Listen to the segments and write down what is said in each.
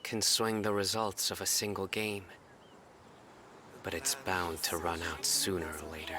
can swing the results of a single game. But it's bound to run out sooner or later.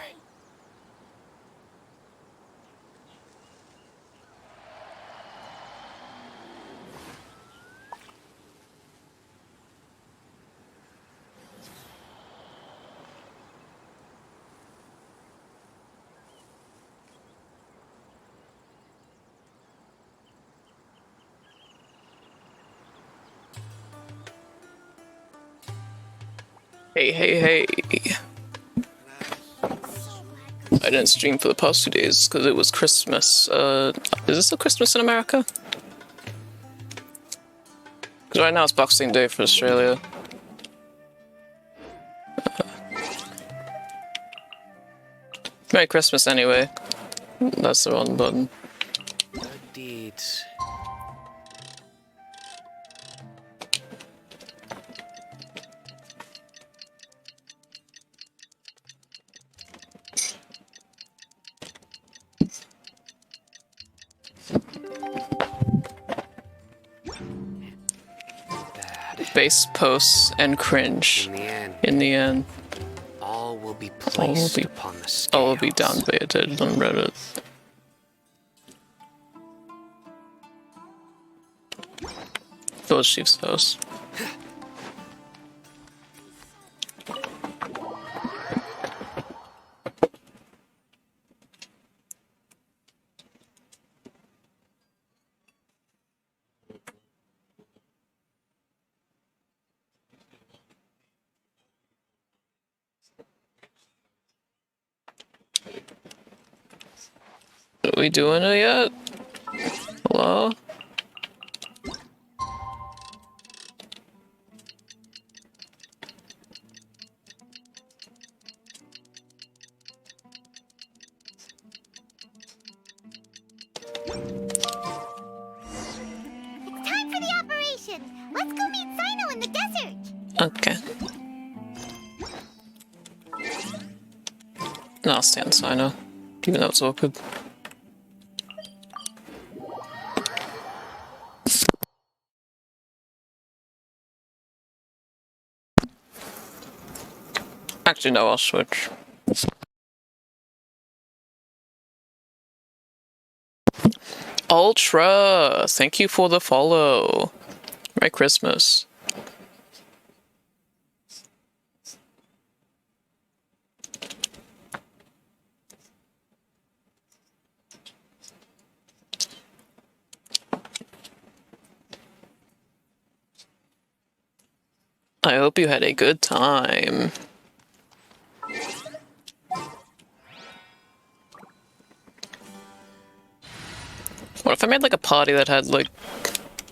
Hey. I didn't stream for the past 2 days because it was Christmas. Is this still Christmas in America? Because right now it's Boxing Day for Australia. Merry Christmas anyway. That's the wrong button. Good deeds. Base posts and cringe. In the end. All will be placed upon the scales. All will be downvoted on Reddit. Village Chief's house. Are we doing it yet? Hello? It's time for the operation! Let's go meet Sino in the desert! Okay. No, I'll stay on Sino, even though it's awkward. Actually, no, I'll switch. Ultra! Thank you for the follow. Merry Christmas. I hope you had a good time. What if I made like a party that had like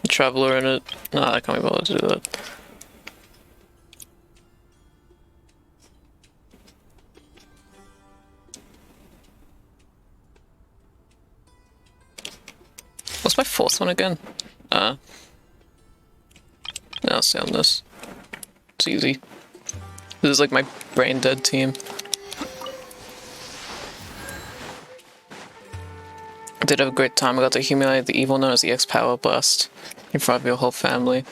a traveler in it? Nah, I can't be bothered to do that. What's my fourth one again? Yeah, I'll stay on this. It's easy. This is like my brain dead team. I did have a great time. I got to humiliate the evil known as the X-Power Blast in front of your whole family.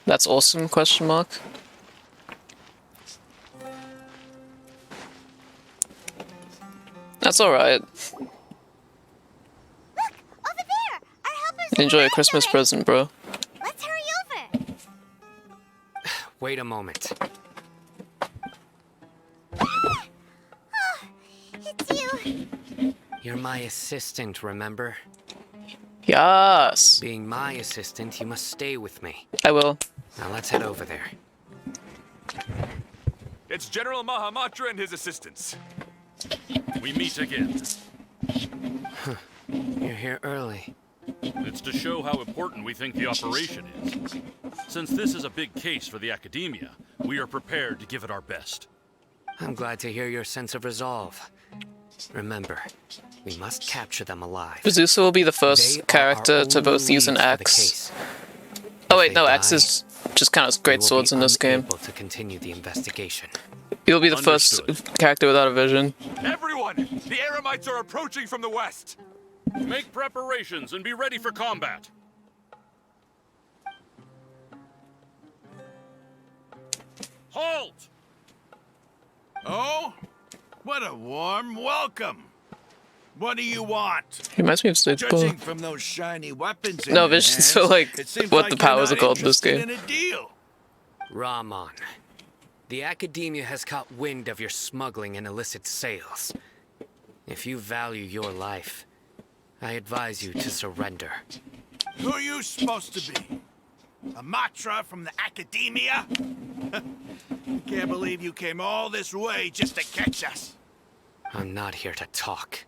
That's awesome, question mark. That's alright. Look! Over there! Our helpers Enjoy a Christmas present, bro. Let's hurry over! Wait a moment. Oh, it's you! You're my assistant, remember? Yes! Being my assistant, you must stay with me. I will. Now let's head over there. It's General Mahamatra and his assistants. We meet again. You're here early. It's to show how important we think the operation is. Since this is a big case for the Academia, we are prepared to give it our best. I'm glad to hear your sense of resolve. Remember, we must capture them alive. Medusa will be the first They are character our to only both use an leads for the axe. case. Oh If wait, they no, axe die, is just kind of we great will swords be in this game. unable to continue the investigation. You'll be the first Understood. character without a vision. Everyone! The Eremites are approaching from the west! Make preparations and be ready for combat. Halt! Oh? What a warm welcome. What do you want? He reminds me of Stage Judging from those shiny weapons in No, your visions hands, feel like it seems what like the you're powers not are called in this interested game. in a deal. Rahman, the Academia has caught wind of your smuggling and illicit sales. If you value your life, I advise you to surrender. Who are you supposed to be? A Matra from the Academia? Can't believe you came all this way just to catch us. I'm not here to talk.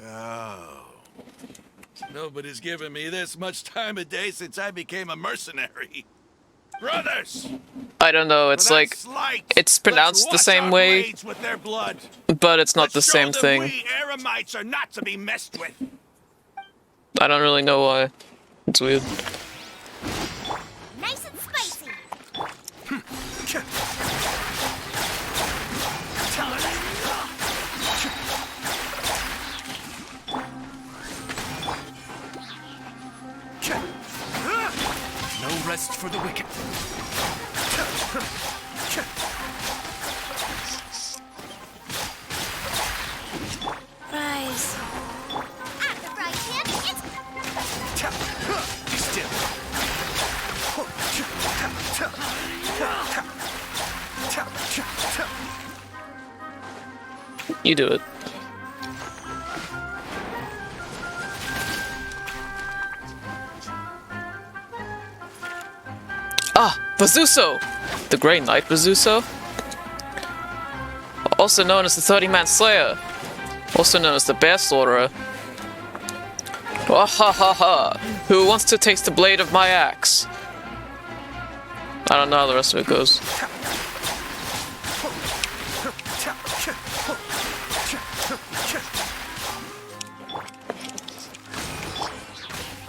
Oh. Nobody's given me this much time of day since I became a mercenary. Brothers! I don't know, it's for that like, slight, it's pronounced let's the wash same our way, blades with their blood. but it's not Let's the show same them thing. We Eremites are not to be messed with. I don't really know why. It's weird. Nice and spicy. No rest for the wicked. Rise. At the right hand, Be still. You do it. Ah, Vazuso! The Grey Knight Vazuso? Also known as the 30-Man Slayer. Also known as the Bear Slaughterer. Ah ha ha ha! Who wants to taste the blade of my axe? I don't know how the rest of it goes.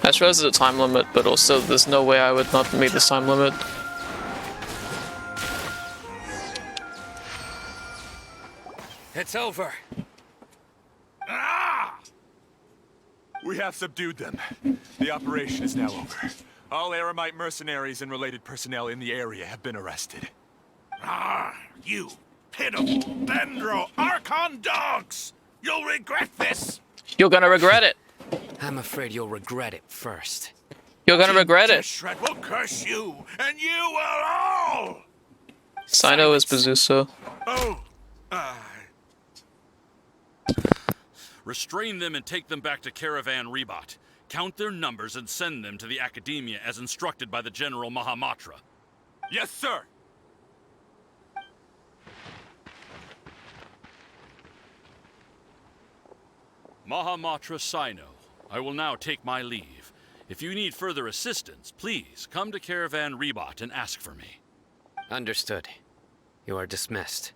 I suppose there's a time limit, but also there's no way I would not meet this time limit. It's over. Ah! We have subdued them. The operation is now over. All Eremite mercenaries and related personnel in the area have been arrested. Ah, you pitiful Dendro Archon dogs! You'll regret this! You're gonna regret it! I'm afraid you'll regret it first. You're gonna regret it! Shred will curse you, and you will all! Sino is Bazuso. Oh, Restrain them and take them back to Caravan Rebot. Count their numbers and send them to the Academia as instructed by the General Mahamatra. Yes, sir! Mahamatra Sino, I will now take my leave. If you need further assistance, please come to Caravan Rebot and ask for me. Understood. You are dismissed.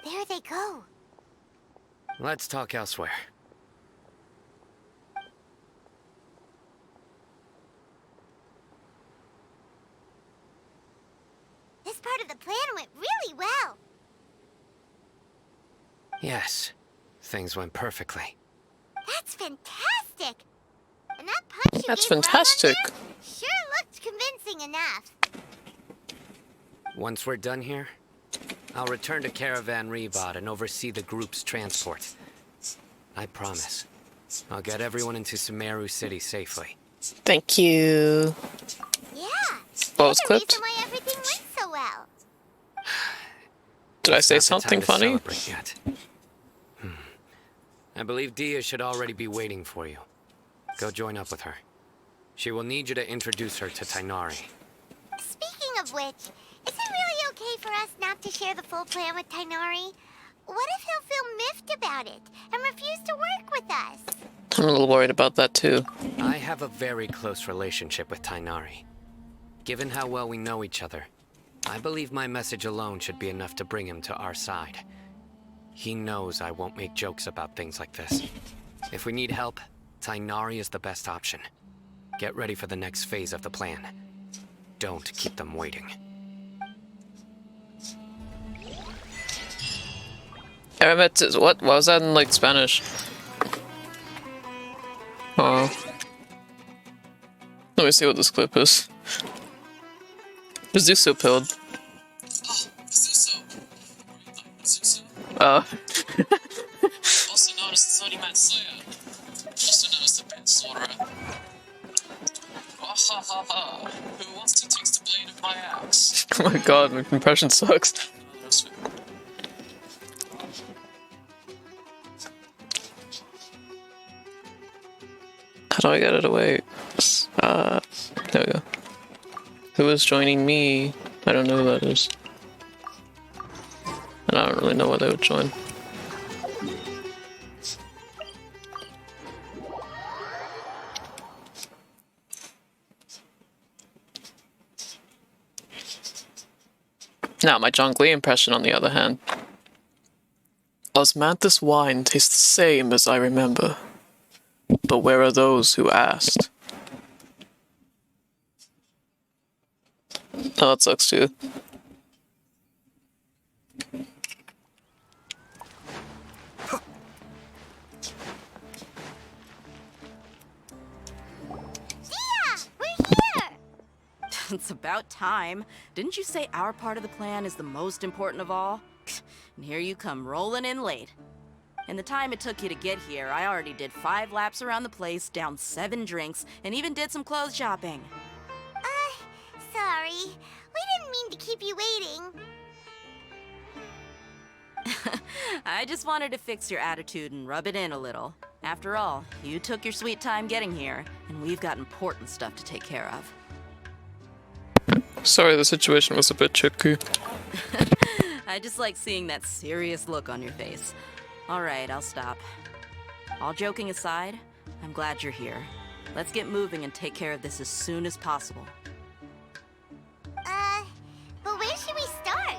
there they go. Let's talk elsewhere. This part of the plan went really well. Yes, things went perfectly. That's fantastic. And that punch you That's gave Rahman fantastic. there sure looked convincing enough. Once we're done here, I'll return to Caravan Rebot and oversee the group's transport. I promise. I'll get everyone into Sumeru City safely. Thank you. Yeah. What was the clipped? reason why everything went so well. Not Did I say the time something to funny? celebrate yet. I believe Dia should already be waiting for you. Go join up with her. She will need you to introduce her to Tainari. Speaking of which, is it really okay for us not to share the full plan with Tainari? What if he'll feel miffed about it and refuse to work with us? I'm a little worried about that too. I have a very close relationship with Tainari. Given how well we know each other, I believe my message alone should be enough to bring him to our side. He knows I won't make jokes about things like this. If we need help, Tainari is the best option. Get ready for the next phase of the plan. Don't keep them waiting. Aramet is what? Why was that in like Spanish? Oh. Let me see what this clip is. Bazuso pilled. Also known as the Sony Man Slayer. Also known as the Ben Slaughterer. Oh, ha ha ha. Who wants to taste the blade of my axe? Oh my god, my impression sucks. How do I get it away? There we go. Who is joining me? I don't know who that is. And I don't really know why they would join. Now, my John Glee impression, on the other hand. Osmanthus wine tastes the same as I remember. But where are those who asked? Oh, that sucks too. It's about time. Didn't you say our part of the plan is the most important of all? And here you come rolling in late. In the time it took you to get here, I already did 5 laps around the place, downed 7 drinks, and even did some clothes shopping. Sorry. We didn't mean to keep you waiting. I just wanted to fix your attitude and rub it in a little. After all, you took your sweet time getting here, and we've got important stuff to take care of. Sorry, the situation was a bit tricky. I just like seeing that serious look on your face. Alright, I'll stop. All joking aside, I'm glad you're here. Let's get moving and take care of this as soon as possible. But where should we start?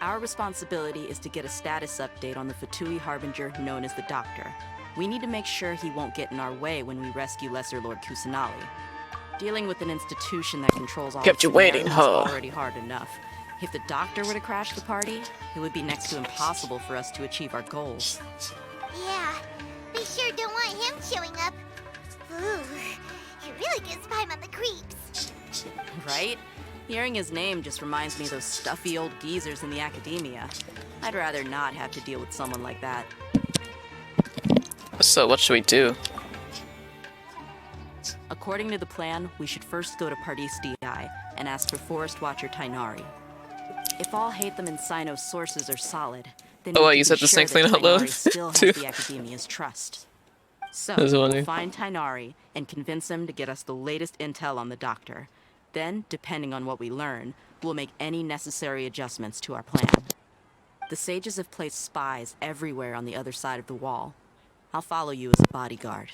Our responsibility is to get a status update on the Fatui Harbinger known as the Doctor. We need to make sure he won't get in our way when we rescue Lesser Lord Kusanali. Dealing with an institution that controls all Kept you waiting, is huh? already hard enough. If the Doctor were to crash the party, it would be next to impossible for us to achieve our goals. Yeah, we sure don't want him showing up. Ooh, he really gives Paimon on the creeps. Right? Hearing his name just reminds me of those stuffy old geezers in the academia. I'd rather not have to deal with someone like that. So, what should we do? According to the plan, we should first go to Pardis DI and ask for Forest Watcher Tainari. If all Hatham and Sino's sources are solid, then Oh, we wait, can you be said the sure same thing that out loud? Tainari still has Too. the Academia's trust. So, That's funny. we'll find Tainari and convince him to get us the latest intel on the Doctor. Then, depending on what we learn, we'll make any necessary adjustments to our plan. The sages have placed spies everywhere on the other side of the wall. I'll follow you as a bodyguard.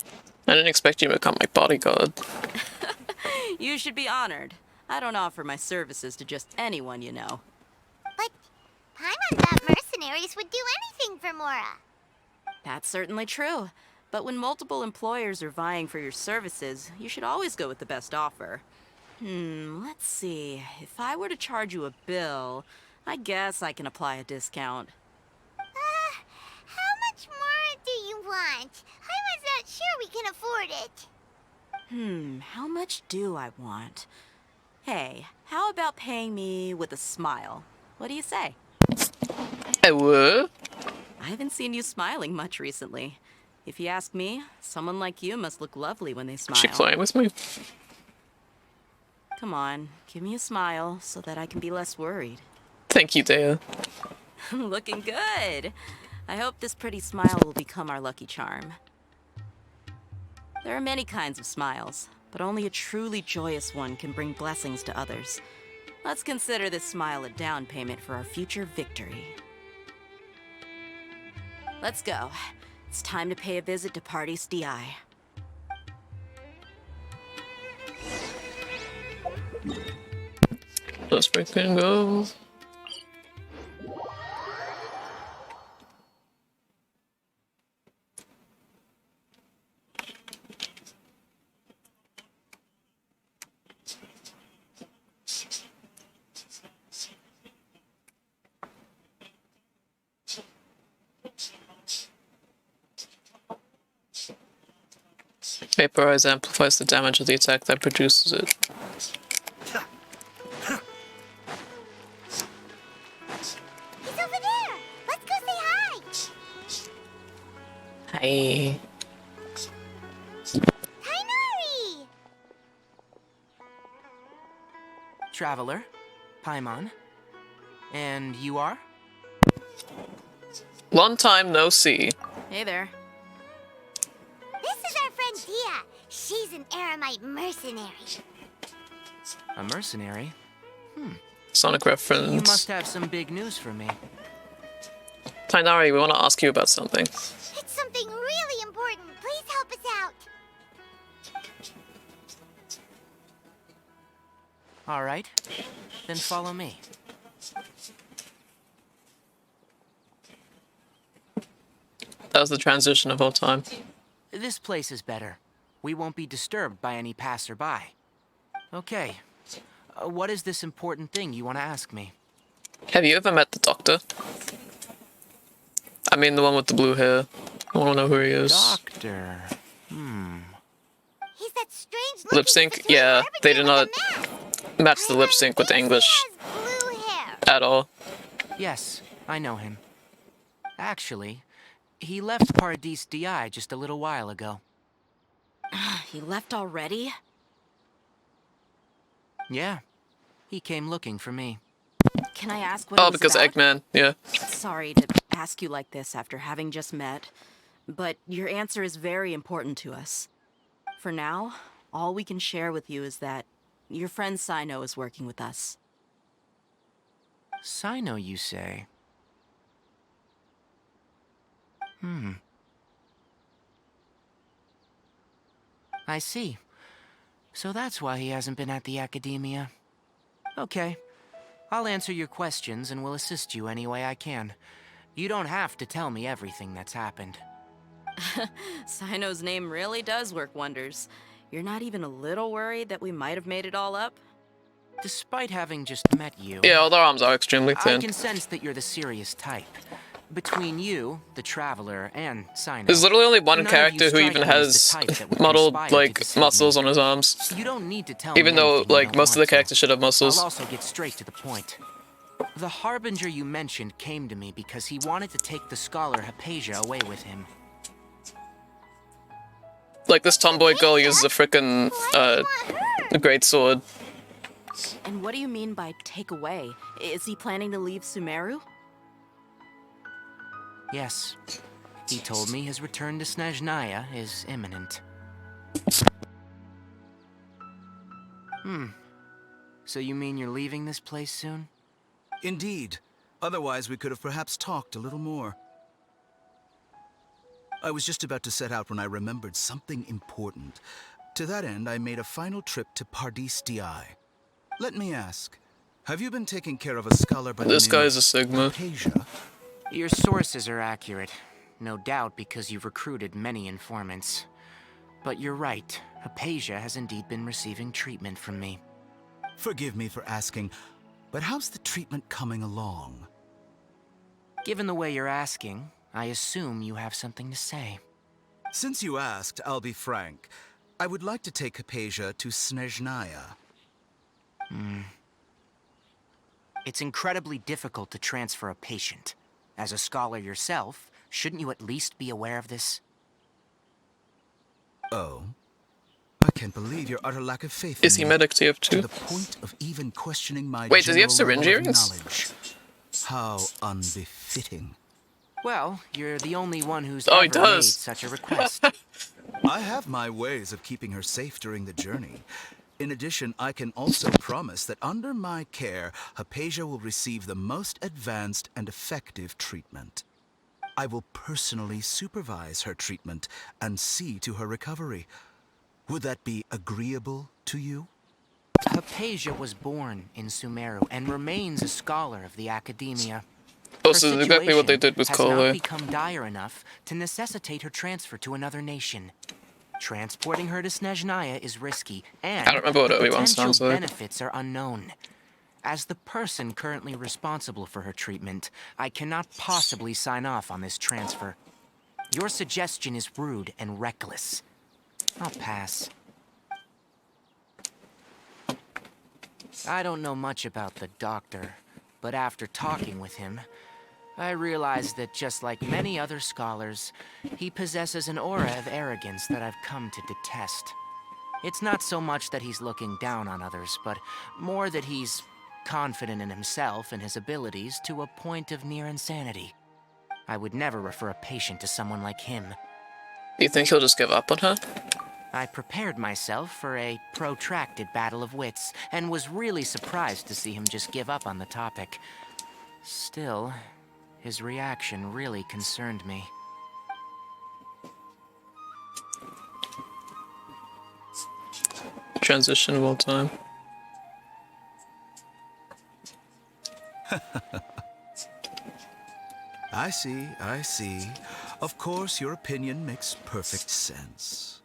I didn't expect you to become my bodyguard. You should be honored. I don't offer my services to just anyone you know. But Paimon thought mercenaries would do anything for Mora. That's certainly true. But when multiple employers are vying for your services, you should always go with the best offer. Let's see. If I were to charge you a bill, I guess I can apply a discount. How much more do you want? Paimon's not sure we can afford it. How much do I want? Hey, how about paying me with a smile? What do you say? What? I haven't seen you smiling much recently. If you ask me, someone like you must look lovely when they smile. Is she playing with me? Come on, give me a smile so that I can be less worried. Thank you, Dea. Looking good. I hope this pretty smile will become our lucky charm. There are many kinds of smiles, but only a truly joyous one can bring blessings to others. Let's consider this smile a down payment for our future victory. Let's go. It's time to pay a visit to Pardis DI. Let's break and go. Vaporize amplifies the damage of the attack that produces it. He's over there! Hi. Tainari! Traveler, Paimon. And you are? Long time no see. Hey there. This is our friend Dia. She's an Aramite mercenary. A mercenary? Sonic You reference. must have some big news for me. Tainari, we want to ask you about something. It's something really important. Please help us out. All right, then follow me. That was the transition of all time. This place is better. We won't be disturbed by any passerby. Okay, what is this important thing you want to ask me? Have you ever met the Doctor? I mean, the one with the blue hair. I want to know who he is. Doctor. He's that strange Lip sync? Yeah, they did not match the lip sync with English Blue hair. at all. Yes, I know him. Actually, he left Paradis DI just a little while ago. He left already? Yeah, he came looking for me. Can I ask what it Oh, was because about? Eggman, yeah. Sorry to ask you like this after having just met, but your answer is very important to us. For now, all we can share with you is that your friend Sino is working with us. Sino, you say? I see. So that's why he hasn't been at the academia. Okay. I'll answer your questions and will assist you any way I can. You don't have to tell me everything that's happened. Sino's name really does work wonders. You're not even a little worried that we might have made it all up? Despite having just met you, Yeah, all their arms are extremely I thin. can sense that you're the serious type. Between you, the Traveler, and Sino, There's literally only one none of character you who strike even me as has the type that would modeled, conspire to like, deceive muscles me. on his arms. You don't need to tell Even me though, anything you like, don't most of the want to. characters should have muscles. I'll also get straight to the point. The Harbinger you mentioned came to me because he wanted to take the scholar Hypatia away with him. Like, this tomboy girl uses a frickin', a great sword. And what do you mean by take away? Is he planning to leave Sumeru? Yes. He told me his return to Snezhnaya is imminent. So you mean you're leaving this place soon? Indeed. Otherwise, we could have perhaps talked a little more. I was just about to set out when I remembered something important. To that end, I made a final trip to Paradis DI. Let me ask, have you been taking care of a scholar by the This name guy of is a Sigma. Hypatia? Your sources are accurate. No doubt because you've recruited many informants. But you're right. Hypatia has indeed been receiving treatment from me. Forgive me for asking, but how's the treatment coming along? Given the way you're asking, I assume you have something to say. Since you asked, I'll be frank. I would like to take Hypatia to Snezhnaya. It's incredibly difficult to transfer a patient. As a scholar yourself, shouldn't you at least be aware of this? Oh? I can't believe your utter lack of faith Is in he me, medic to TF2? the point of even questioning my Wait, does he have general syringe level of earrings? knowledge. How unbefitting. Well, you're the only one who's Oh, he ever made does. such a request. I have my ways of keeping her safe during the journey. In addition, I can also promise that under my care, Hypatia will receive the most advanced and effective treatment. I will personally supervise her treatment and see to her recovery. Would that be agreeable to you? Hypatia was born in Sumeru and remains a scholar of the academia. Oh, Her so this is exactly what they situation did with has Cole. not become dire enough to necessitate her transfer to another nation. Transporting her to Snezhnaya is risky, and I don't remember what the Obi-Wan potential sounds like. benefits are unknown. As the person currently responsible for her treatment, I cannot possibly sign off on this transfer. Your suggestion is rude and reckless. I'll pass. I don't know much about the doctor, but after talking with him, I realize that just like many other scholars, he possesses an aura of arrogance that I've come to detest. It's not so much that he's looking down on others, but more that he's confident in himself and his abilities to a point of near insanity. I would never refer a patient to someone like him. Do you think he'll just give up on her? I prepared myself for a protracted battle of wits, and was really surprised to see him just give up on the topic. Still, his reaction really concerned me. Transition of all time. I see, I see. Of course, your opinion makes perfect sense.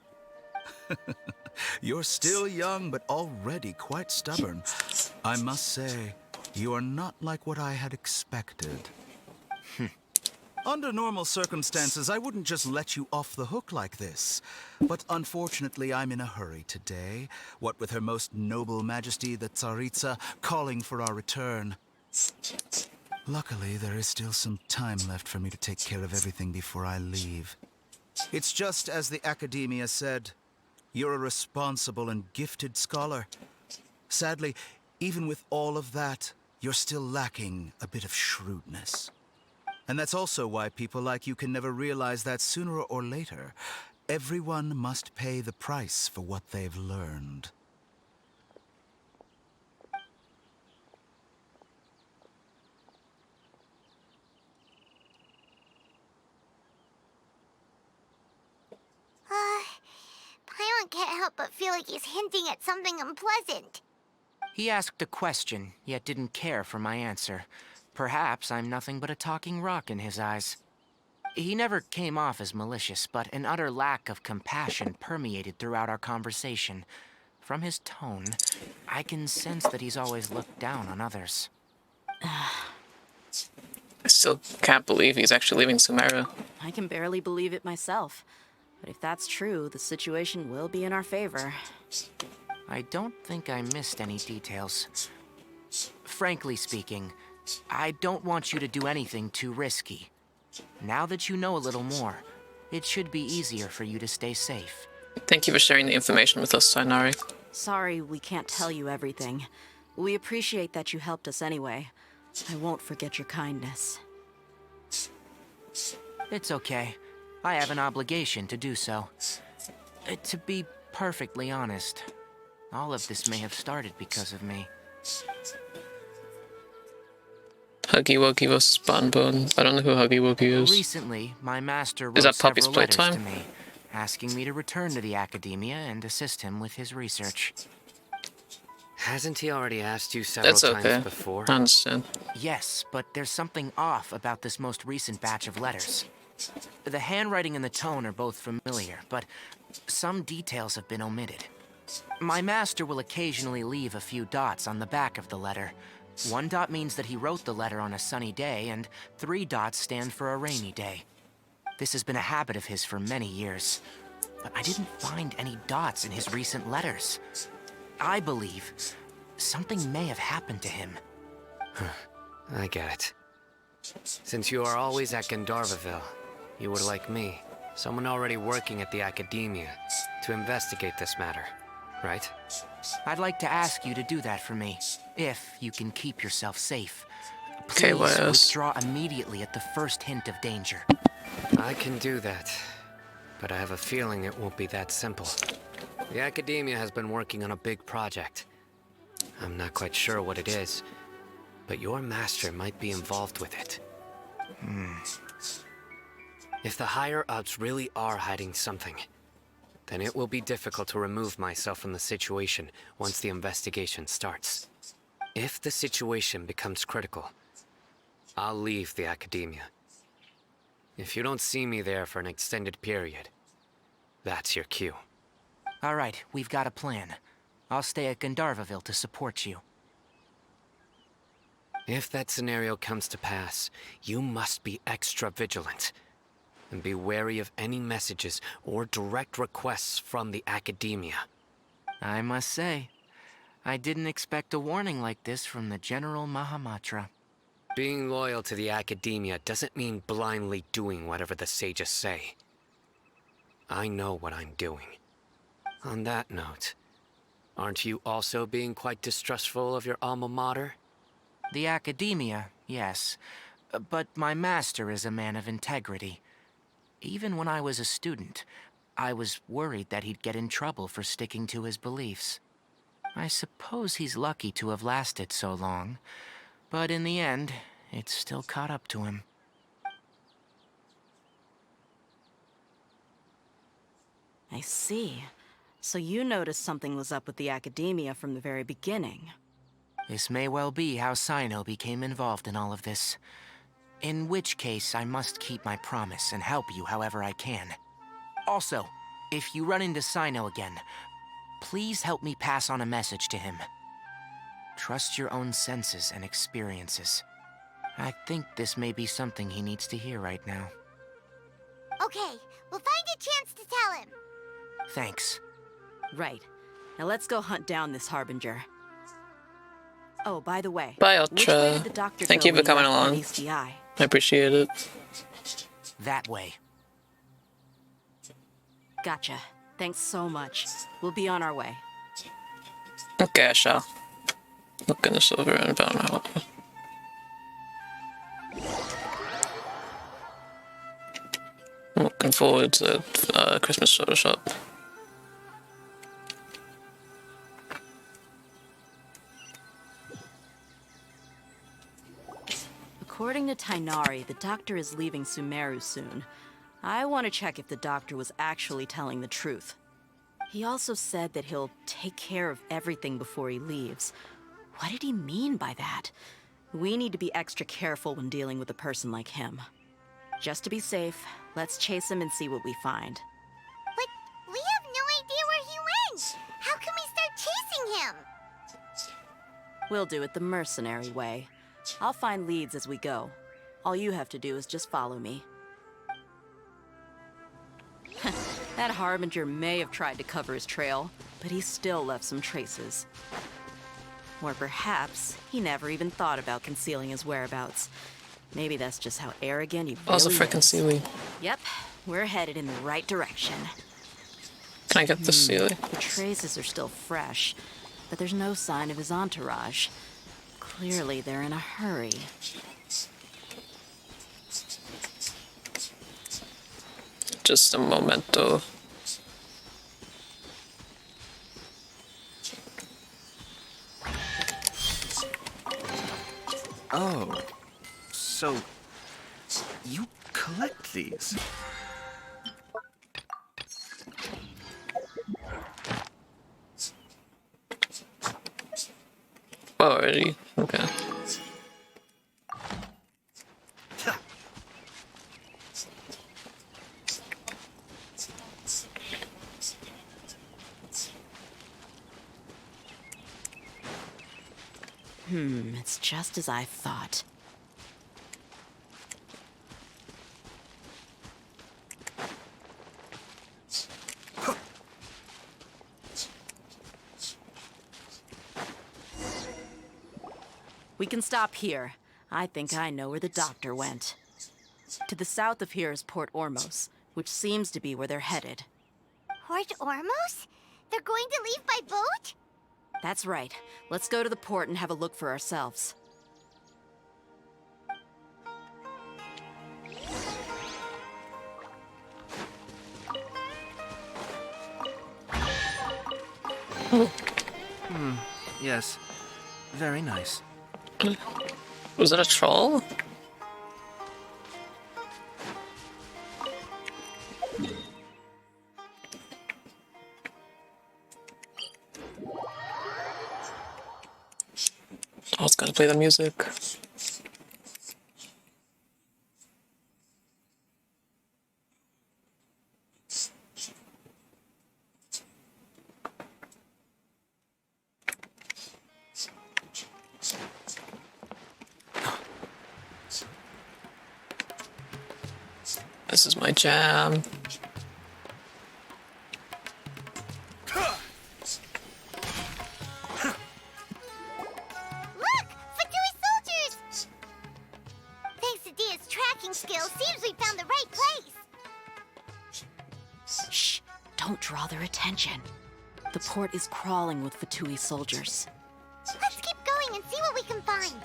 You're still young, but already quite stubborn. I must say, you are not like what I had expected. Under normal circumstances, I wouldn't just let you off the hook like this. But unfortunately, I'm in a hurry today. What with Her Most Noble Majesty, the Tsaritsa, calling for our return. Luckily, there is still some time left for me to take care of everything before I leave. It's just as the Academia said. You're a responsible and gifted scholar. Sadly, even with all of that, you're still lacking a bit of shrewdness. And that's also why people like you can never realize that sooner or later, everyone must pay the price for what they've learned. Paimon can't help but feel like he's hinting at something unpleasant. He asked a question, yet didn't care for my answer. Perhaps I'm nothing but a talking rock in his eyes. He never came off as malicious, but an utter lack of compassion permeated throughout our conversation. From his tone, I can sense that he's always looked down on others. I still can't believe he's actually leaving Sumeru. I can barely believe it myself. But if that's true, the situation will be in our favor. I don't think I missed any details. Frankly speaking, I don't want you to do anything too risky. Now that you know a little more, it should be easier for you to stay safe. Thank you for sharing the information with us, Tainari. Sorry we can't tell you everything. We appreciate that you helped us anyway. I won't forget your kindness. It's okay. I have an obligation to do so. To be perfectly honest, all of this may have started because of me. Huggy Wuggy vs. Bonbone. I don't know who Huggy Wuggy is. Recently, my master wrote Is that Puppy's several letters Playtime? to me, asking me to return to the Academia and assist him with his research. Hasn't he already asked you several That's okay. times before? I understand. Yes, but there's something off about this most recent batch of letters. The handwriting and the tone are both familiar, but some details have been omitted. My master will occasionally leave a few dots on the back of the letter. 1 dot means that he wrote the letter on a sunny day, and 3 dots stand for a rainy day. This has been a habit of his for many years, but I didn't find any dots in his recent letters. I believe something may have happened to him. I get it. Since you are always at Gandharvaville, you were like me, someone already working at the Academia to investigate this matter, right? I'd like to ask you to do that for me, if you can keep yourself safe. Okay, Please YS. withdraw immediately at the first hint of danger. I can do that, but I have a feeling it won't be that simple. The Academia has been working on a big project. I'm not quite sure what it is, but your master might be involved with it. If the higher-ups really are hiding something, then it will be difficult to remove myself from the situation once the investigation starts. If the situation becomes critical, I'll leave the Academia. If you don't see me there for an extended period, that's your cue. All right, we've got a plan. I'll stay at Gandharvaville to support you. If that scenario comes to pass, you must be extra vigilant. And be wary of any messages or direct requests from the Academia. I must say, I didn't expect a warning like this from the General Mahamatra. Being loyal to the academia doesn't mean blindly doing whatever the sages say. I know what I'm doing. On that note, aren't you also being quite distrustful of your alma mater? The academia, yes. But my master is a man of integrity. Even when I was a student, I was worried that he'd get in trouble for sticking to his beliefs. I suppose he's lucky to have lasted so long, but in the end, it's still caught up to him. I see. So you noticed something was up with the academia from the very beginning. This may well be how Sino became involved in all of this. In which case, I must keep my promise and help you however I can. Also, if you run into Sino again, please help me pass on a message to him. Trust your own senses and experiences. I think this may be something he needs to hear right now. Okay, we'll find a chance to tell him. Thanks. Right. Now let's go hunt down this Harbinger. Oh, by the way. Bye, Which way Ultra. did the doctor Thank go you for when he coming left along. HDI? I appreciate it. That way. Gotcha. Thanks so much. We'll be on our way. Okay, I shall. Look in this over and found out. I'm looking forward to Christmas soda shop. According to Tainari, the doctor is leaving Sumeru soon. I want to check if the doctor was actually telling the truth. He also said that he'll take care of everything before he leaves. What did he mean by that? We need to be extra careful when dealing with a person like him. Just to be safe, let's chase him and see what we find. But we have no idea where he went. How can we start chasing him? We'll do it the mercenary way. I'll find leads as we go. All you have to do is just follow me. That Harbinger may have tried to cover his trail, but he still left some traces. Or perhaps he never even thought about concealing his whereabouts. Maybe that's just how arrogant he really Also, frickin' is. seaweed. Yep, we're headed in the right direction. Can I get the seaweed? The traces are still fresh, but there's no sign of his entourage. Clearly, they're in a hurry. Just a momento. Oh, so you collect these? Oh, already? Okay. It's just as I thought. We can stop here. I think I know where the doctor went. To the south of here is Port Ormos, which seems to be where they're headed. Port Ormos? They're going to leave by boat? That's right. Let's go to the port and have a look for ourselves. Yes. Very nice. Was that a troll? I was gonna play the music. This is my jam. Look! Fatui soldiers! draw their attention. The port is crawling with Fatui soldiers. Let's keep going and see what we can find.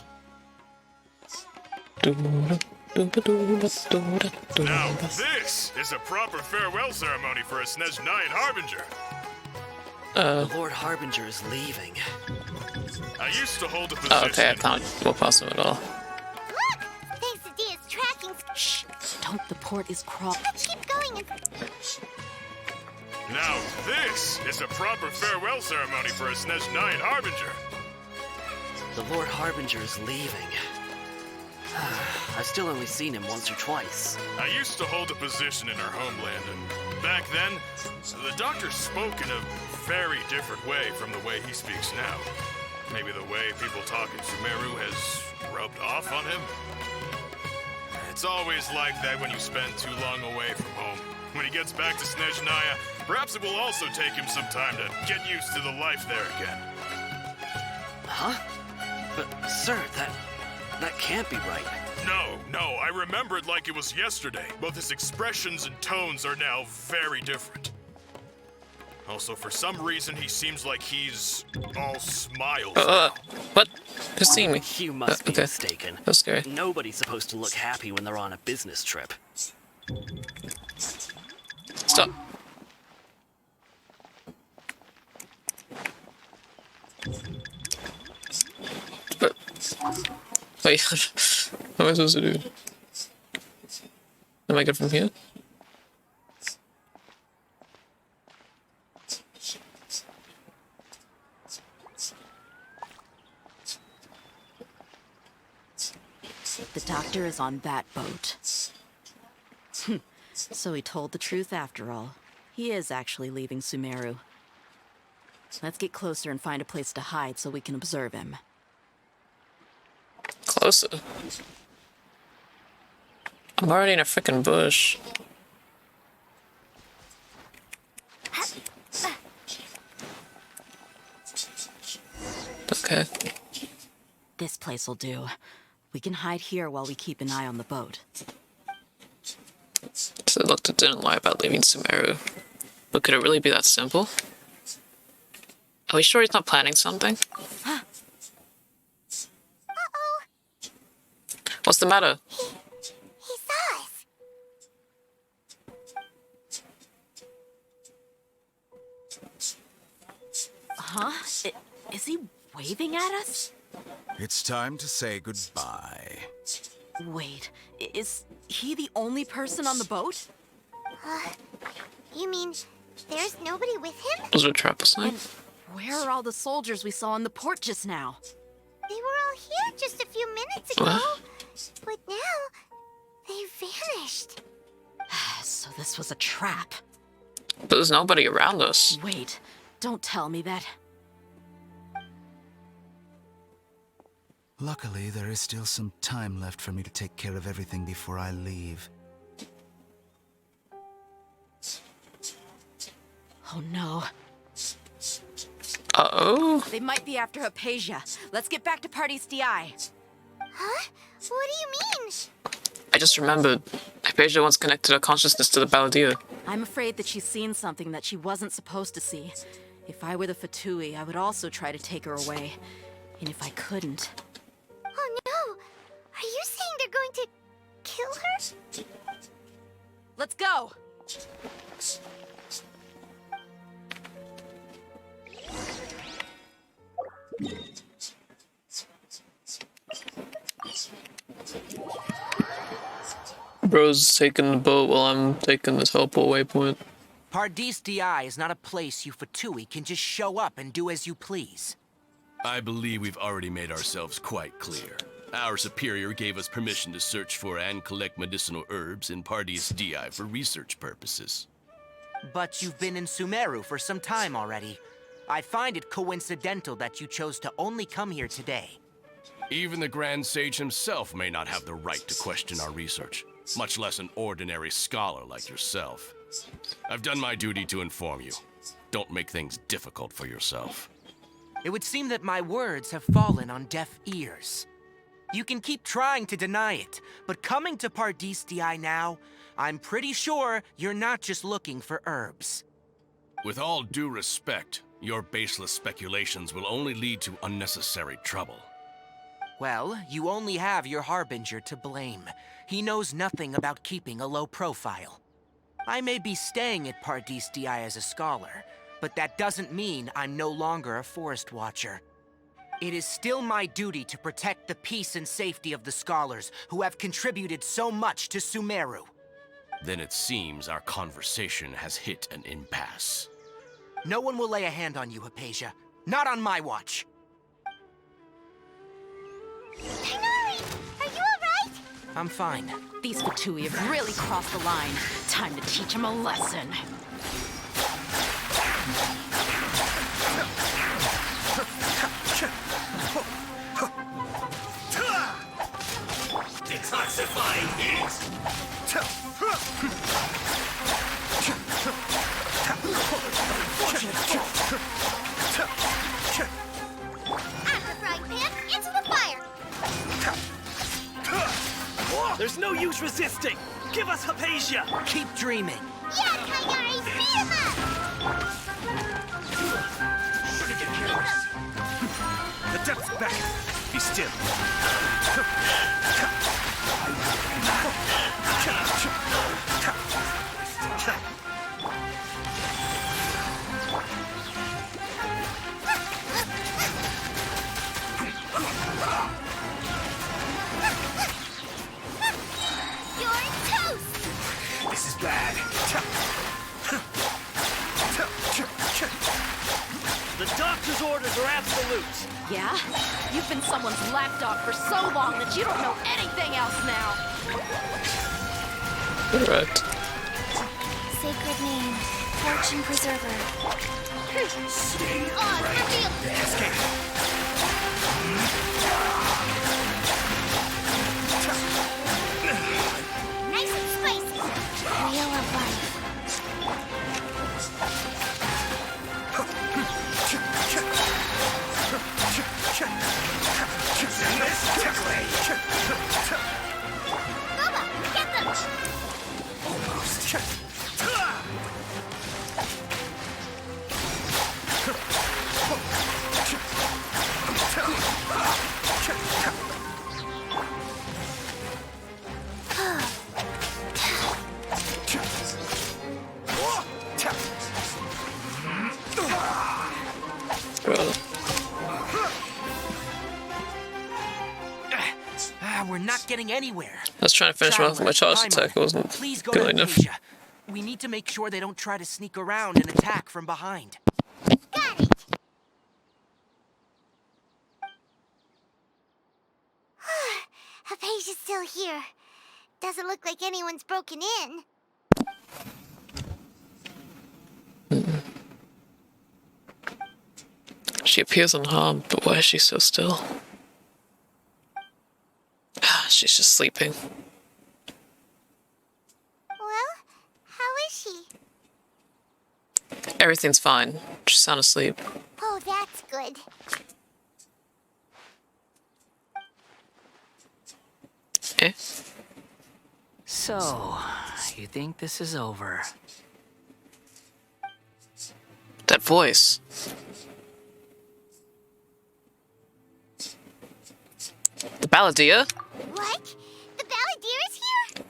Now, this is a proper farewell ceremony for a Snezhnayan Harbinger. The Lord Harbinger is leaving. I used to hold a position. Okay, I can't walk past them at all. Look! Thanks to Dia's tracking. Shh! Don't. The port is crawling. Let's keep going and... Now, this is a proper farewell ceremony for a Snezhnayan Harbinger. The Lord Harbinger is leaving. I've still only seen him once or twice. I used to hold a position in our homeland, and back then, the doctor spoke in a very different way from the way he speaks now. Maybe the way people talk in Sumeru has rubbed off on him. It's always like that when you spend too long away from home. When he gets back to Snezhnaya, perhaps it will also take him some time to get used to the life there again. Huh? But, sir, that can't be right. No, I remember it like it was yesterday. Both his expressions and tones are now very different. Also, for some reason, he seems like he's all smiles. What? Who's seeing me? You must be okay. mistaken. That's scary. Nobody's supposed to look happy when they're on a business trip. Stop. But, wait, what am I supposed to do? Am I good from here? The doctor is on that boat. So he told the truth after all. He is actually leaving Sumeru. Let's get closer and find a place to hide so we can observe him. Closer. I'm already in a freaking bush. Okay. This place will do. We can hide here while we keep an eye on the boat. So the doctor didn't lie about leaving Sumeru. But could it really be that simple? Are we sure he's not planning something? Uh-oh. What's the matter? He saw us. Huh? Is he waving at us? It's time to say goodbye. Wait, is he the only person on the boat? You mean there's nobody with him? Was it a trap or something? And where are all the soldiers we saw in the port just now? They were all here just a few minutes ago. But now, they vanished. So this was a trap. But there's nobody around us. Wait, don't tell me that. Luckily, there is still some time left for me to take care of everything before I leave. Oh no. Uh-oh. They might be after Hypatia. Let's get back to Party's DI. Huh? What do you mean? I just remembered. Hypatia once connected her consciousness to the Balladeer. I'm afraid that she's seen something that she wasn't supposed to see. If I were the Fatui, I would also try to take her away. And if I couldn't... Oh no! Are you saying they're going to kill her? Let's go! Bro's taking the boat while I'm taking this helpful waypoint. Pardis DI is not a place you Fatui can just show up and do as you please. I believe we've already made ourselves quite clear. Our superior gave us permission to search for and collect medicinal herbs in Pardis DI for research purposes. But you've been in Sumeru for some time already. I find it coincidental that you chose to only come here today. Even the Grand Sage himself may not have the right to question our research, much less an ordinary scholar like yourself. I've done my duty to inform you. Don't make things difficult for yourself. It would seem that my words have fallen on deaf ears. You can keep trying to deny it, but coming to Pardis DI now, I'm pretty sure you're not just looking for herbs. With all due respect, your baseless speculations will only lead to unnecessary trouble. Well, you only have your Harbinger to blame. He knows nothing about keeping a low profile. I may be staying at Pardis Di as a scholar, but that doesn't mean I'm no longer a Forest Watcher. It is still my duty to protect the peace and safety of the scholars who have contributed so much to Sumeru. Then it seems our conversation has hit an impasse. No one will lay a hand on you, Hypatia. Not on my watch. Tainari, are you alright? I'm fine. These Fatui have really crossed the line. Time to teach them a lesson. Detoxifying heat! After frying pan, into the fire! There's no use resisting! Give us Hypatia! Keep dreaming. Yeah, Tainari, beat him up! The depth's back! Be still! You're toast! This is bad! The doctor's orders are absolute! Yeah? You've been someone's lapdog for so long that you don't know anything else now. Correct. Sacred name, fortune preserver. On, reveal! Escape! Nice and spicy. Wheel of life. Boba, get them! We're not getting anywhere. I was trying to finish off with my charge attack. It wasn't Please go good to enough. Hypatia. We need to make sure they don't try to sneak around and attack from behind. Got it! Hypatia's still here. Doesn't look like anyone's broken in. She appears unharmed, but why is she so still? She's just sleeping. Well, how is she? Everything's fine. She's sound asleep. Oh, that's good. Eh? So, you think this is over? That voice. The Balladeer? What? The Balladeer is here?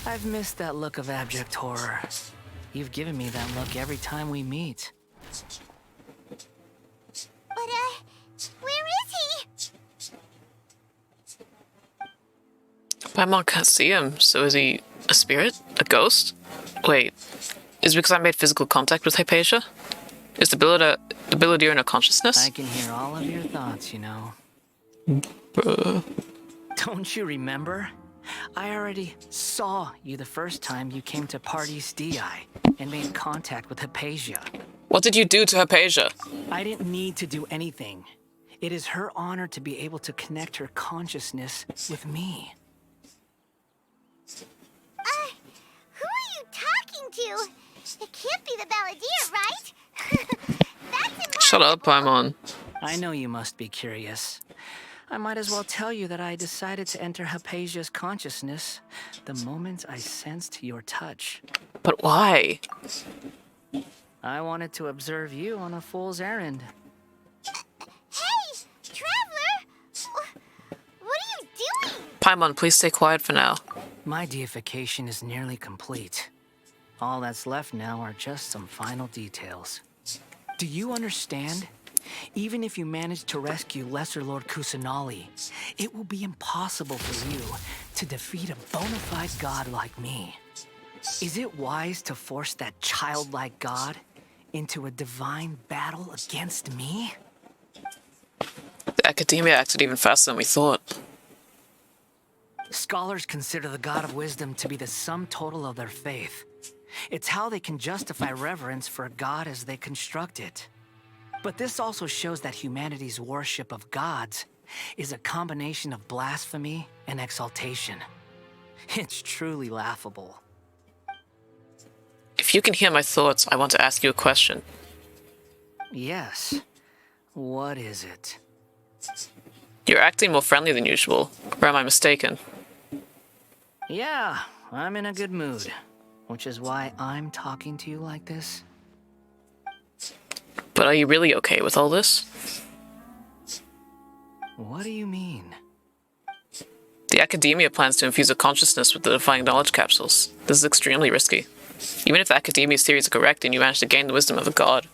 I've missed that look of abject horror. You've given me that look every time we meet. But, where is he? Paimon can't see him, so is he a spirit? A ghost? Wait, is it because I made physical contact with Hypatia? Is the Balladeer in a consciousness? I can hear all of your thoughts, you know. Bruh. Don't you remember? I already saw you the first time you came to Pardis Di and made contact with Hypatia. What did you do to Hypatia? I didn't need to do anything. It is her honor to be able to connect her consciousness with me. Who are you talking to? It can't be the Balladeer, right? That's impossible. Shut up, Paimon. I know you must be curious. I might as well tell you that I decided to enter Hypatia's consciousness the moment I sensed your touch. But why? I wanted to observe you on a fool's errand. Hey, Traveler! What are you doing? Paimon, please stay quiet for now. My deification is nearly complete. All that's left now are just some final details. Do you understand? Even if you manage to rescue Lesser Lord Kusanali, it will be impossible for you to defeat a bona fide god like me. Is it wise to force that childlike god into a divine battle against me? The Academia acted even faster than we thought. Scholars consider the God of Wisdom to be the sum total of their faith. It's how they can justify reverence for a god as they construct it. But this also shows that humanity's worship of gods is a combination of blasphemy and exaltation. It's truly laughable. If you can hear my thoughts, I want to ask you a question. Yes. What is it? You're acting more friendly than usual, or am I mistaken? Yeah, I'm in a good mood, which is why I'm talking to you like this. But are you really okay with all this? What do you mean? The Academia plans to infuse a consciousness with the Defying Knowledge capsules. This is extremely risky. Even if the Academia's theories are correct and you manage to gain the wisdom of a god,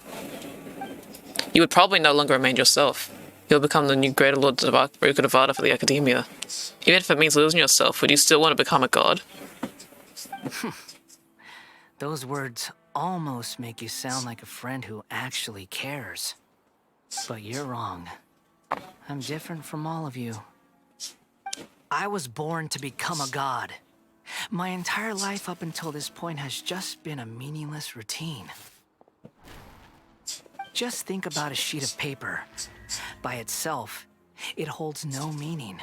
you would probably no longer remain yourself. You'll become the new Greater Lord Rukadavada for the Academia. Even if it means losing yourself, would you still want to become a god? Those words almost make you sound like a friend who actually cares. But you're wrong. I'm different from all of you. I was born to become a god. My entire life up until this point has just been a meaningless routine. Just think about a sheet of paper. By itself, it holds no meaning.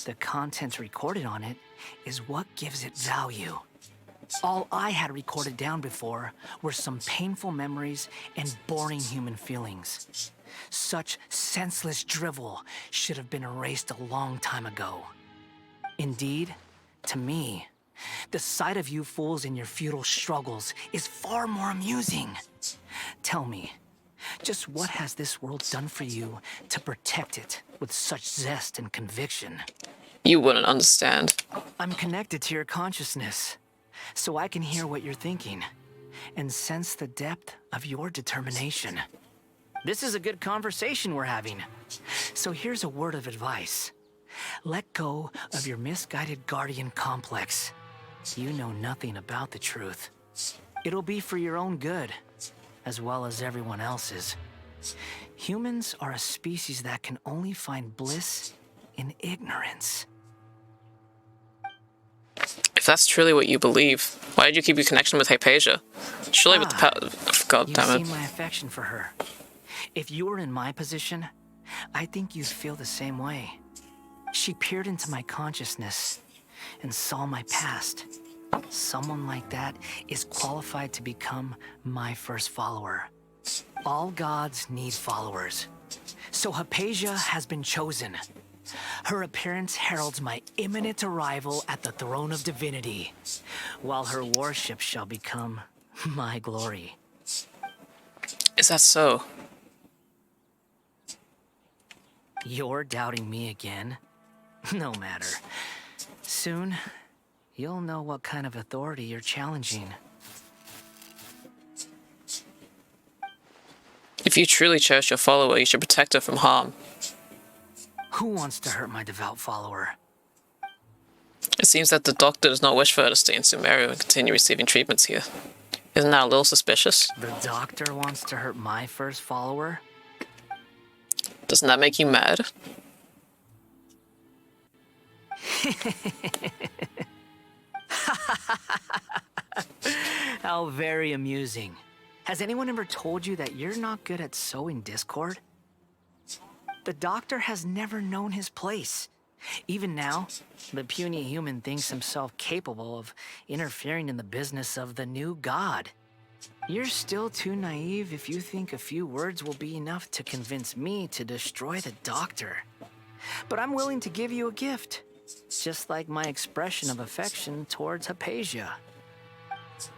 The content recorded on it is what gives it value. All I had recorded down before were some painful memories and boring human feelings. Such senseless drivel should have been erased a long time ago. Indeed, to me, the sight of you fools in your futile struggles is far more amusing. Tell me, just what has this world done for you to protect it with such zest and conviction? You wouldn't understand. I'm connected to your consciousness, so I can hear what you're thinking and sense the depth of your determination. This is a good conversation we're having. So here's a word of advice. Let go of your misguided guardian complex. You know nothing about the truth. It'll be for your own good, as well as everyone else's. Humans are a species that can only find bliss in ignorance. If that's truly what you believe, why did you keep your connection with Hypatia? Surely with the power... God You've damn it. seen my affection for her. If you were in my position, I think you'd feel the same way. She peered into my consciousness and saw my past. Someone like that is qualified to become my first follower. All gods need followers. So Hypatia has been chosen. Her appearance heralds my imminent arrival at the throne of divinity, while her worship shall become my glory. Is that so? You're doubting me again? No matter. Soon, you'll know what kind of authority you're challenging. If you truly cherish your follower, you should protect her from harm. Who wants to hurt my devout follower? It seems that the doctor does not wish for her to stay in Sumeru and continue receiving treatments here. Isn't that a little suspicious? The doctor wants to hurt my first follower? Doesn't that make you mad? How very amusing. Has anyone ever told you that you're not good at sowing discord? The doctor has never known his place. Even now, the puny human thinks himself capable of interfering in the business of the new god. You're still too naive if you think a few words will be enough to convince me to destroy the doctor. but I'm willing to give you a gift. Just like my expression of affection towards Hypatia.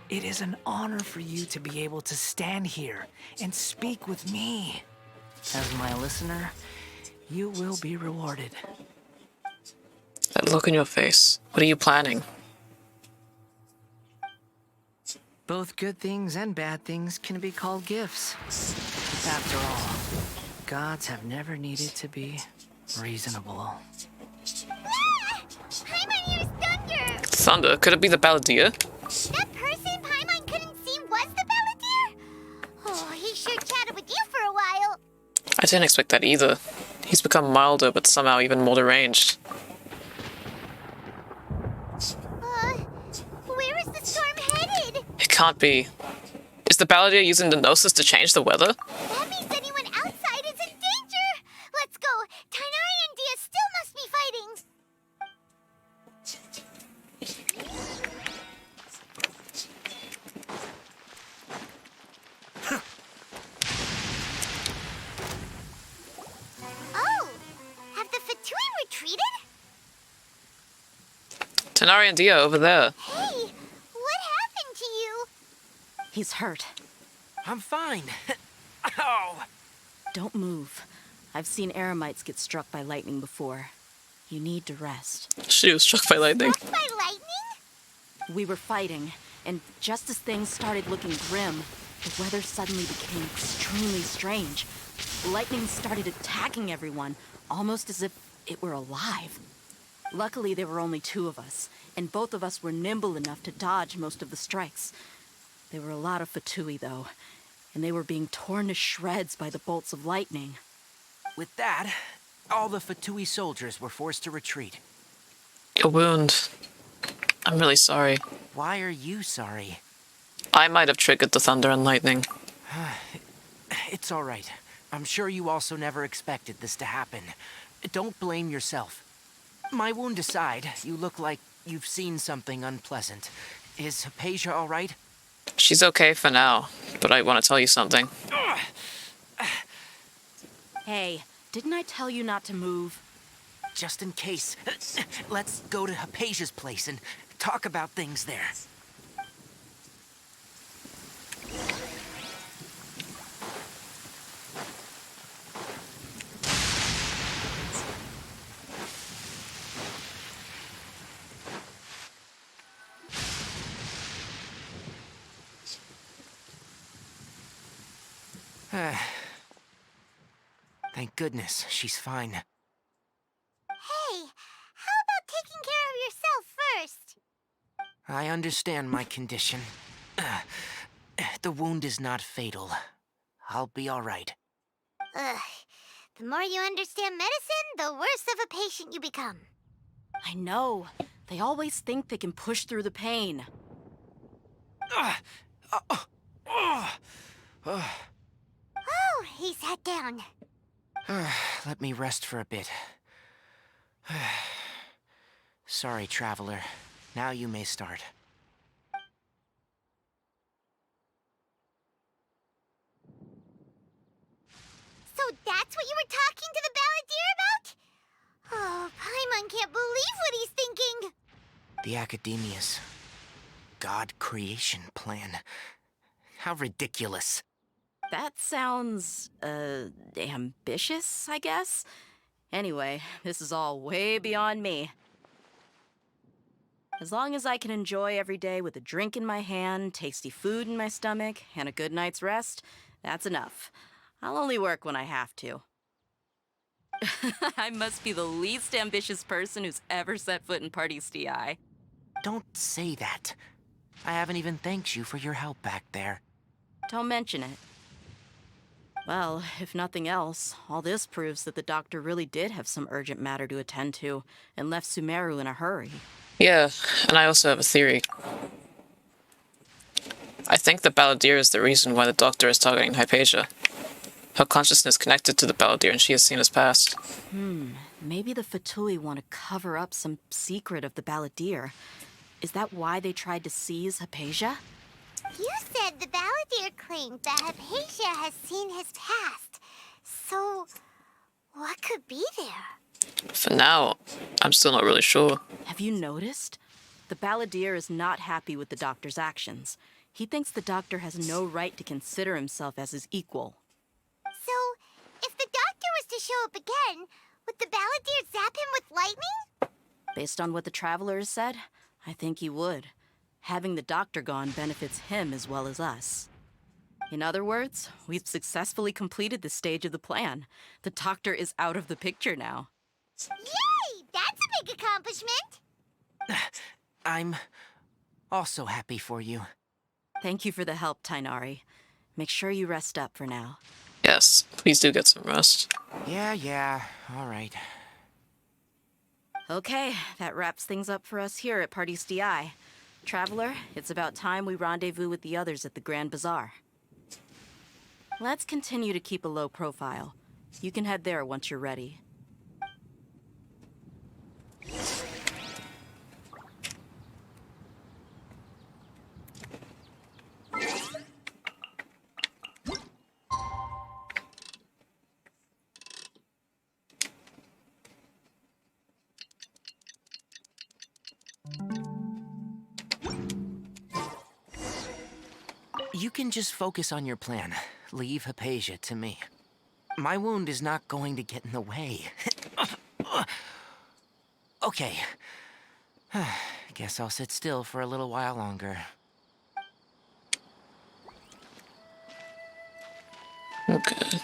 It is an honor for you to be able to stand here and speak with me. As my listener, you will be rewarded. That look in your face. What are you planning? Both good things and bad things can be called gifts. After all, gods have never needed to be reasonable. Paimon used thunder! Thunder? Could it be the Balladeer? That person Paimon couldn't see was the Balladeer? Oh, he sure chatted with you for a while. I didn't expect that either. He's become milder, but somehow even more deranged. Where is the storm headed? It can't be. Is the Balladeer using the Gnosis to change the weather? That means anyone outside is in danger! Let's go! Tainari and Dia still must be fighting! Oh! Have the Fatui retreated? Tenari and Dia over there. Hey! What happened to you? He's hurt. I'm fine. Oh! Don't move. I've seen eremites get struck by lightning before. You need to rest. She was struck by lightning. Struck by lightning? We were fighting, and just as things started looking grim, the weather suddenly became extremely strange. Lightning started attacking everyone, almost as if it were alive. Luckily, there were only two of us, and both of us were nimble enough to dodge most of the strikes. There were a lot of Fatui, though, and they were being torn to shreds by the bolts of lightning. With that, all the Fatui soldiers were forced to retreat. Your wound. I'm really sorry. Why are you sorry? I might have triggered the thunder and lightning. It's all right. I'm sure you also never expected this to happen. Don't blame yourself. My wound aside, you look like you've seen something unpleasant. Is Hypatia all right? She's okay for now, but I want to tell you something. Hey, didn't I tell you not to move? Just in case, let's go to Hypatia's place and talk about things there. Thank goodness she's fine. Hey, how about taking care of yourself first? I understand my condition. The wound is not fatal. I'll be all right. Ugh. The more you understand medicine, the worse of a patient you become. I know. They always think they can push through the pain. Oh, he sat down. Let me rest for a bit. Sorry, traveler. Now you may start. So that's what you were talking to the Balladeer about? Oh, Paimon can't believe what he's thinking. The Academia's God creation plan. How ridiculous. That sounds, ambitious, I guess? Anyway, this is all way beyond me. As long as I can enjoy every day with a drink in my hand, tasty food in my stomach, and a good night's rest, that's enough. I'll only work when I have to. I must be the least ambitious person who's ever set foot in Party's DI. Don't say that. I haven't even thanked you for your help back there. Don't mention it. Well, if nothing else, all this proves that the doctor really did have some urgent matter to attend to and left Sumeru in a hurry. Yeah, and I also have a theory. I think the Balladeer is the reason why the doctor is targeting Hypatia. Her consciousness connected to the Balladeer and she has seen his past. Maybe the Fatui want to cover up some secret of the Balladeer. Is that why they tried to seize Hypatia? You said the Balladeer claimed that Hypatia has seen his past. So, what could be there? For now, I'm still not really sure. Have you noticed? The balladeer is not happy with the doctor's actions. He thinks the doctor has no right to consider himself as his equal. So, if the doctor was to show up again, would the balladeer zap him with lightning? Based on what the traveler has said, I think he would. Having the doctor gone benefits him as well as us. In other words, we've successfully completed this stage of the plan. The doctor is out of the picture now. Yay! That's a big accomplishment! I'm also happy for you. Thank you for the help, Tainari. Make sure you rest up for now. Yes, please do get some rest. Yeah, all right. Okay, that wraps things up for us here at Party DI. Traveler, it's about time we rendezvous with the others at the Grand Bazaar. Let's continue to keep a low profile. You can head there once you're ready. You can just focus on your plan. Leave Hypatia to me. My wound is not going to get in the way. Okay. Guess I'll sit still for a little while longer. Okay.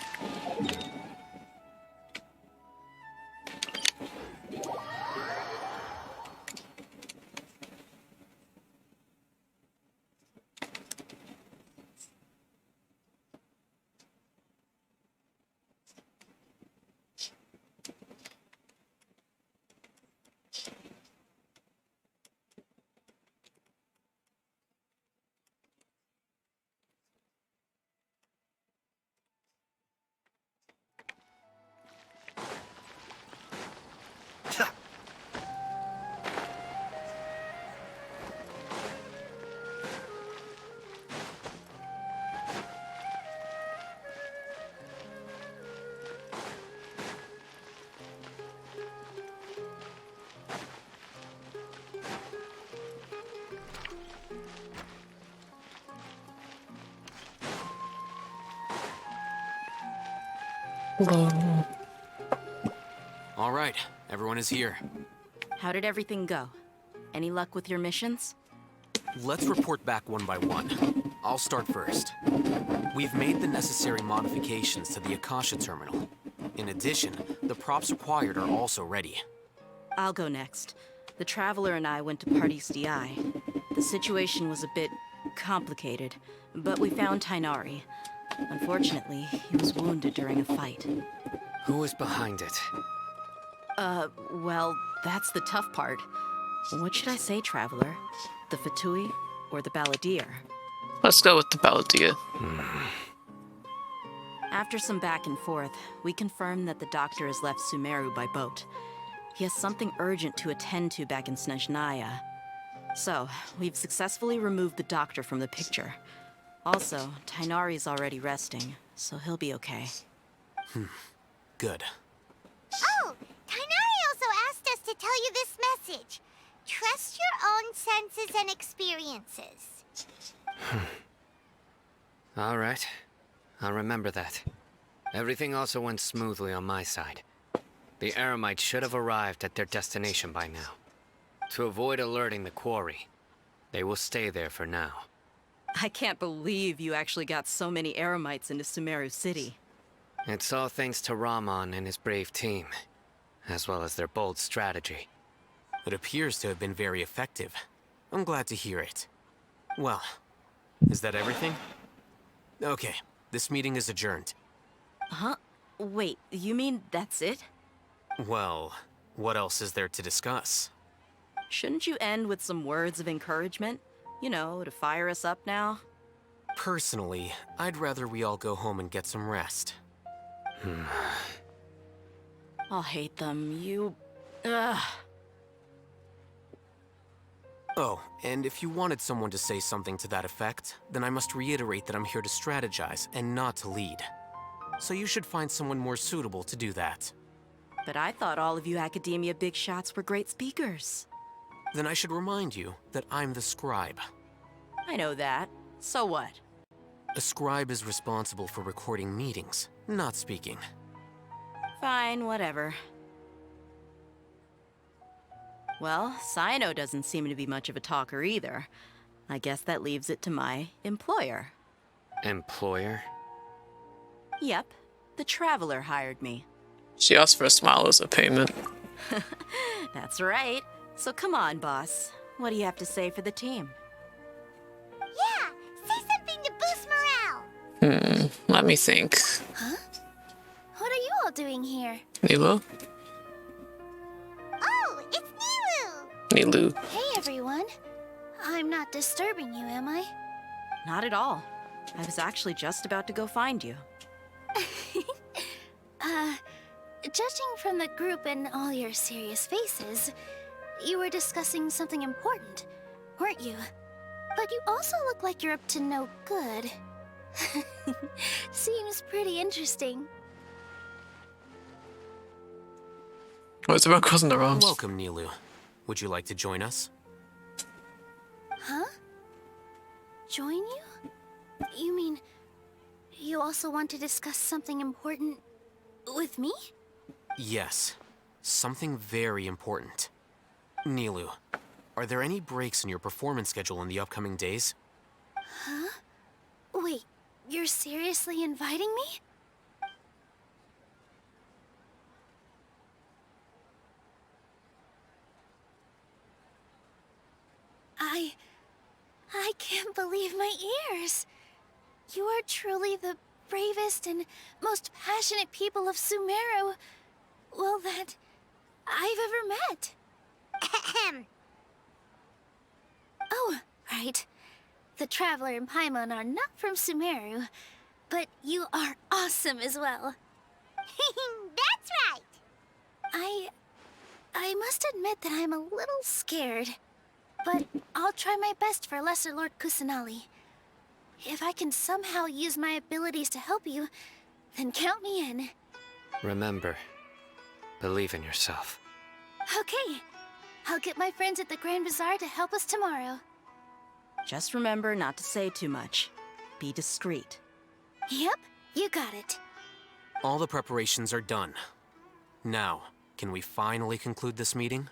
All right, everyone is here. How did everything go? Any luck with your missions? Let's report back one by one. I'll start first. We've made the necessary modifications to the Akasha terminal. In addition, the props required are also ready. I'll go next. The Traveler and I went to Party DI. The situation was a bit complicated, but we found Tainari. Unfortunately, he was wounded during a fight. Who was behind it? Well, that's the tough part. What should I say, Traveler? The Fatui or the Balladeer? Let's go with the balladeer. After some back and forth, we confirmed that the doctor has left Sumeru by boat. He has something urgent to attend to back in Snezhnaya. So, we've successfully removed the doctor from the picture. Also, Tainari's already resting, so he'll be okay. Good. Oh, Tainari also asked us to tell you this message. Trust your own senses and experiences. All right. I'll remember that. Everything also went smoothly on my side. The Eremites should have arrived at their destination by now. To avoid alerting the quarry, they will stay there for now. I can't believe you actually got so many Eremites into Sumeru City. It's all thanks to Rahman and his brave team, as well as their bold strategy. It appears to have been very effective. I'm glad to hear it. Well, is that everything? Okay, this meeting is adjourned. Huh? Wait, you mean that's it? Well, what else is there to discuss? Shouldn't you end with some words of encouragement? You know, to fire us up now? Personally, I'd rather we all go home and get some rest. I'll hate them. Ugh. Oh, and if you wanted someone to say something to that effect, then I must reiterate that I'm here to strategize and not to lead. So you should find someone more suitable to do that. But I thought all of you academia big shots were great speakers. Then I should remind you that I'm the scribe. I know that. So what? A scribe is responsible for recording meetings, not speaking. Fine, whatever. Well, Cyno doesn't seem to be much of a talker either. I guess that leaves it to my employer. Employer? Yep, the Traveler hired me. She asked for a smile as a payment. That's right. So come on, boss. What do you have to say for the team? Yeah, say something to boost morale. Let me think. Huh? What are you all doing here? Nilu? Oh, it's Nilu! Nilu. Hey, everyone. I'm not disturbing you, am I? Not at all. I was actually just about to go find you. Judging from the group and all your serious faces, you were discussing something important, weren't you? But you also look like you're up to no good. Seems pretty interesting. What's everyone crossing their arms? Welcome, Nilu. Would you like to join us? Huh? Join you? You mean you also want to discuss something important with me? Yes. Something very important. Nilu, are there any breaks in your performance schedule in the upcoming days? Huh? Wait, you're seriously inviting me? I can't believe my ears. You are truly the bravest and most passionate people of Sumeru, well, that I've ever met. Ahem. Oh, right. The Traveler and Paimon are not from Sumeru, but you are awesome as well. That's right. I must admit that I'm a little scared, but I'll try my best for Lesser Lord Kusanali. If I can somehow use my abilities to help you, then count me in. Remember, believe in yourself. Okay. I'll get my friends at the Grand Bazaar to help us tomorrow. Just remember not to say too much. Be discreet. Yep, you got it. All the preparations are done. Now, can we finally conclude this meeting?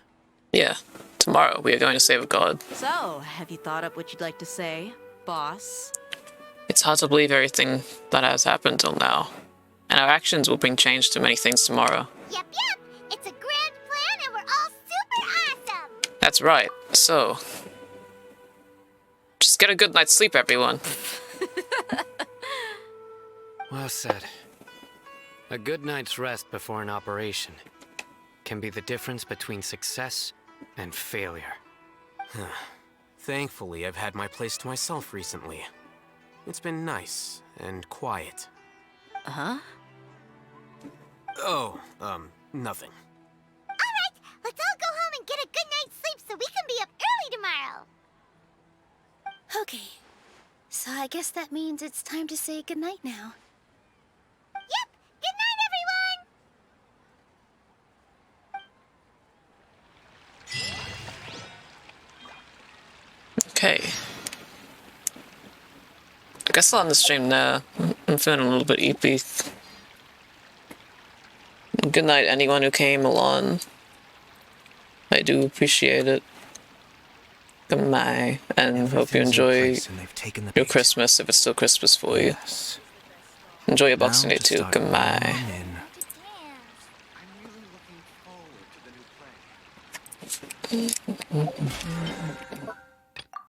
Yeah. Tomorrow we are going to save a god. So, have you thought up what you'd like to say, boss? It's hard to believe everything that has happened till now. And our actions will bring change to many things tomorrow. Yep. It's a grand plan and we're all super awesome. That's right. So, just get a good night's sleep, everyone. Well said. A good night's rest before an operation can be the difference between success and failure. Thankfully, I've had my place to myself recently. It's been nice and quiet. Huh? Oh, nothing. Alright, let's all go home and get a good night's sleep so we can be up early tomorrow. Okay, so I guess that means it's time to say goodnight now. Yep, good night, everyone! Okay. I guess I'll end the stream now. I'm feeling a little bit eepy. Good night, anyone who came along. I do appreciate it. Goodbye, and hope you enjoy your Christmas if it's still Christmas for you. Enjoy your Boxing Day too. Goodbye. I'm really looking forward to the new play.